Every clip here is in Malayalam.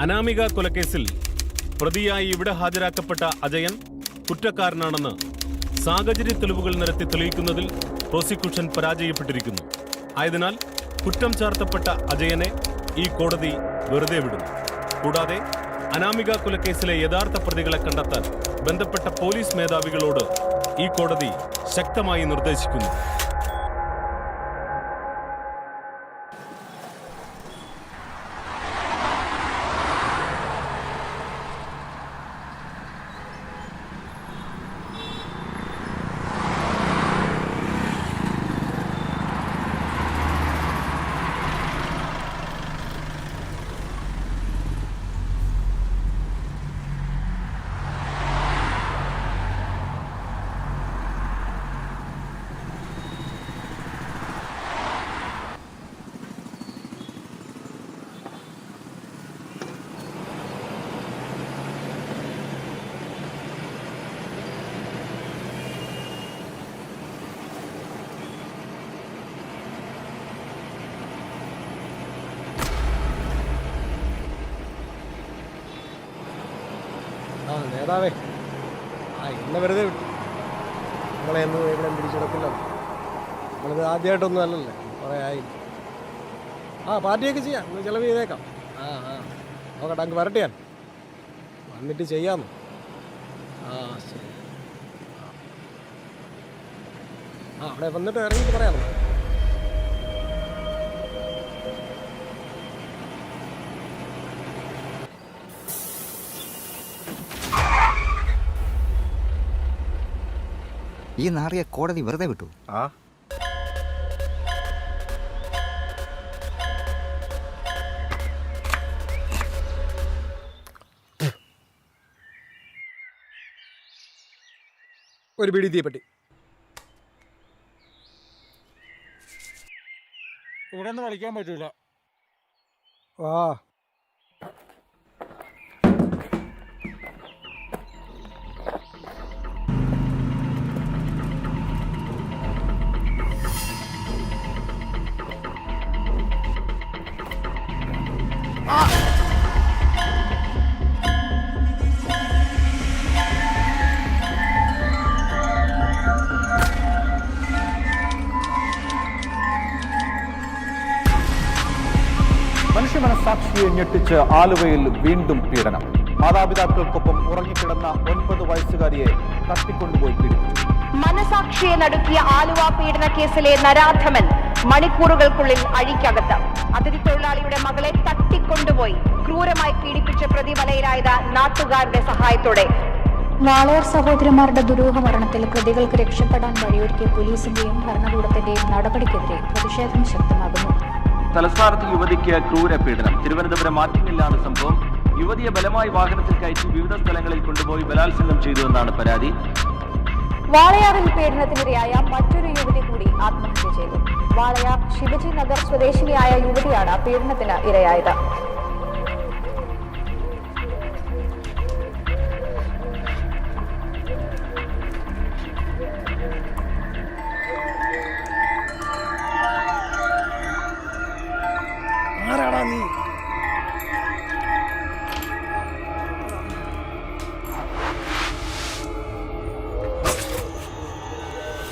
അനാമിക കൊലക്കേസിൽ പ്രതിയായി ഇവിടെ ഹാജരാക്കപ്പെട്ട അജയൻ കുറ്റക്കാരനാണെന്ന് സാഹചര്യ തെളിവുകൾ നിരത്തി തെളിയിക്കുന്നതിൽ പ്രോസിക്യൂഷൻ പരാജയപ്പെട്ടിരിക്കുന്നു. ആയതിനാൽ കുറ്റം ചാർത്തപ്പെട്ട അജയനെ ഈ കോടതി വെറുതെ വിടുന്നു. കൂടാതെ അനാമിക കൊലക്കേസിലെ യഥാർത്ഥ പ്രതികളെ കണ്ടെത്താൻ ബന്ധപ്പെട്ട പോലീസ് മേധാവികളോട് ഈ കോടതി ശക്തമായി നിർദ്ദേശിക്കുന്നു. നേതാവേ, ഇന്ന് വെറുതെ വിട്ടു. നിങ്ങളെയൊന്നും ഇവിടെ പിടിച്ചെടുക്കില്ല. നമ്മളിത് ആദ്യമായിട്ടൊന്നും അല്ലല്ലേ, കുറേ ആയി. പാർട്ടിയൊക്കെ ചെയ്യാം, ഒന്ന് ചിലവ് ചെയ്തേക്കാം. നോക്കട്ടെ, അങ്ങ് വരട്ടെ, ഞാൻ വന്നിട്ട് ചെയ്യാമെന്ന്. ശരി. അവിടെ വന്നിട്ട് ഇറങ്ങിയിട്ട് പറയാമോ? ഈ നാറിയ കോടതി വെറുതെ വിട്ടു. ഒരു പിടി തീപ്പെട്ടി. ഇവിടെ നിന്ന് കളിക്കാൻ പറ്റൂല. മനുഷ്യമനസാക്ഷിയെ ഞെട്ടിച്ച് ആലുവയിൽ വീണ്ടും പീഡനം. മാതാപിതാക്കൾക്കൊപ്പം ഉറങ്ങിക്കിടന്ന 9 വയസ്സുകാരിയെ തട്ടിക്കൊണ്ടുപോയി പീഡിപ്പിച്ചു. മനസാക്ഷിയെ നടുക്കിയ ആലുവ പീഡന കേസിലെ നരാധമൻ മണിക്കൂറുകൾക്കുള്ളിൽ അഴിക്കകത്ത്. അതിഥി തൊഴിലാളിയുടെ മകളെ തട്ടിക്കൊണ്ടുപോയി ക്രൂരമായി പീഡിപ്പിച്ച പ്രതി വലയിലായത് നാട്ടുകാരുടെ സഹായത്തോടെ. വാളയാർ സഹോദരന്മാരുടെ ദുരൂഹ മരണത്തിൽ പ്രതികൾക്ക് രക്ഷപ്പെടാൻ വഴിയൊരുക്കിയ പോലീസിന്റെയും ഭരണകൂടത്തിന്റെയും നടപടിക്കെതിരെ പ്രതിഷേധം ശക്തമാകുന്നു. തലസ്ഥാനത്ത് യുവതിക്ക് ക്രൂരപീഡനം. തിരുവനന്തപുരം മാറ്റിങ്ങിലാണ് സംഭവം. യുവതിയെ ബലമായി വാഹനത്തിൽ കയറ്റി വിവിധ സ്ഥലങ്ങളിൽ കൊണ്ടുപോയി ബലാത്സംഗം ചെയ്തുവെന്നാണ് പരാതി. വാളയാറിൽ പീഡനത്തിനിരയായ മറ്റൊരു യുവതി കൂടി ആത്മഹത്യ ചെയ്തു. വാളയാർ ശിവജി നഗർ സ്വദേശിനിയായ യുവതിയാണ് പീഡനത്തിന് ഇരയായത്.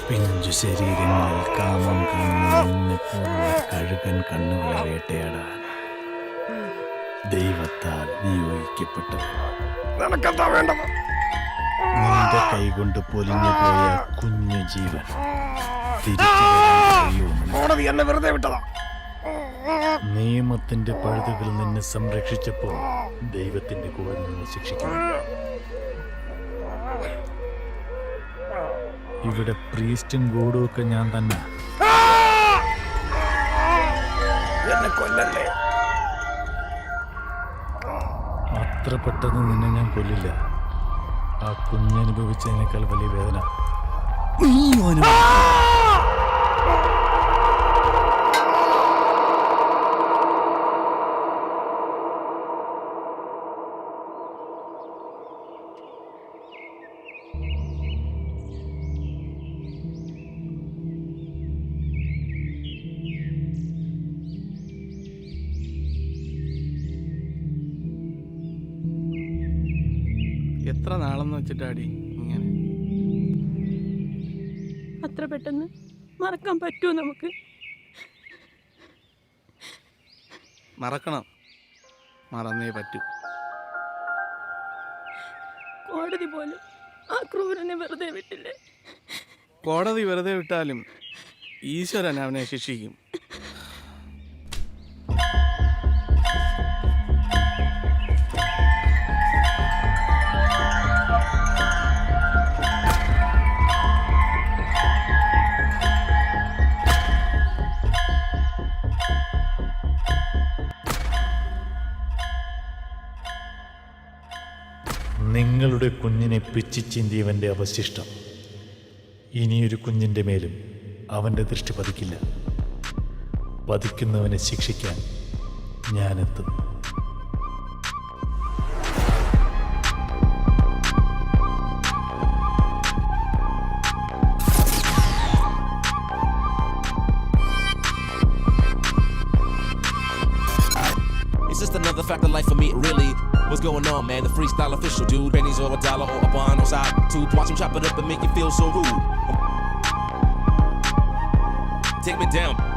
പിഞ്ചു ശരീരങ്ങളിൽ കാമം കാണുന്ന കഴുകൻ കണ്ണുകളെ വേട്ടയാടാൻ ദൈവത്താൽ നിയോഗിക്കപ്പെട്ടത്. നിന്റെ കൈകൊണ്ട് പൊലിഞ്ഞു പോയ കുഞ്ഞു ജീവൻ നിയമത്തിന്റെ പഴുതുകൾ നിന്നെ സംരക്ഷിച്ചപ്പോൾ ദൈവത്തിന്റെ കൂടെ നിന്നെ ശിക്ഷിക്കണം. ഇവിടെ പ്രീസ്റ്റും ഗോഡും ഒക്കെ ഞാൻ തന്നെ. അത്ര പെട്ടെന്ന് നിന്നെ ഞാൻ കൊല്ലില്ല. ആ കുഞ്ഞനുഭവിച്ചതിനേക്കാൾ വലിയ വേദന നീ എത്ര നാളെന്ന് വെച്ചിട്ടാടി ഇങ്ങനെ? അത്ര പെട്ടെന്ന് മറക്കാൻ പറ്റുമോ നമുക്ക്? മറക്കണം, മറന്നേ പറ്റൂ. കോടതി പോലും ആ ക്രൂരനെ വെറുതെ വിട്ടില്ലേ? കോടതി വെറുതെ വിട്ടാലും ഈശ്വരൻ അവനെ ശിക്ഷിക്കും. നിങ്ങളുടെ കുഞ്ഞിനെ പിച്ചി ചിന്തിയവൻ്റെ അവശിഷ്ടം ഇനിയൊരു കുഞ്ഞിൻ്റെ മേലും അവൻ്റെ ദൃഷ്ടി പതിക്കില്ല. പതിക്കുന്നവനെ ശിക്ഷിക്കാൻ ഞാനെത്തും. It's just another fact of life for me, really. What's going on, man? The freestyle official, dude. Pennies or a dollar or a bond on side tooth. Watch him chop it up and make you feel so rude. Take me down.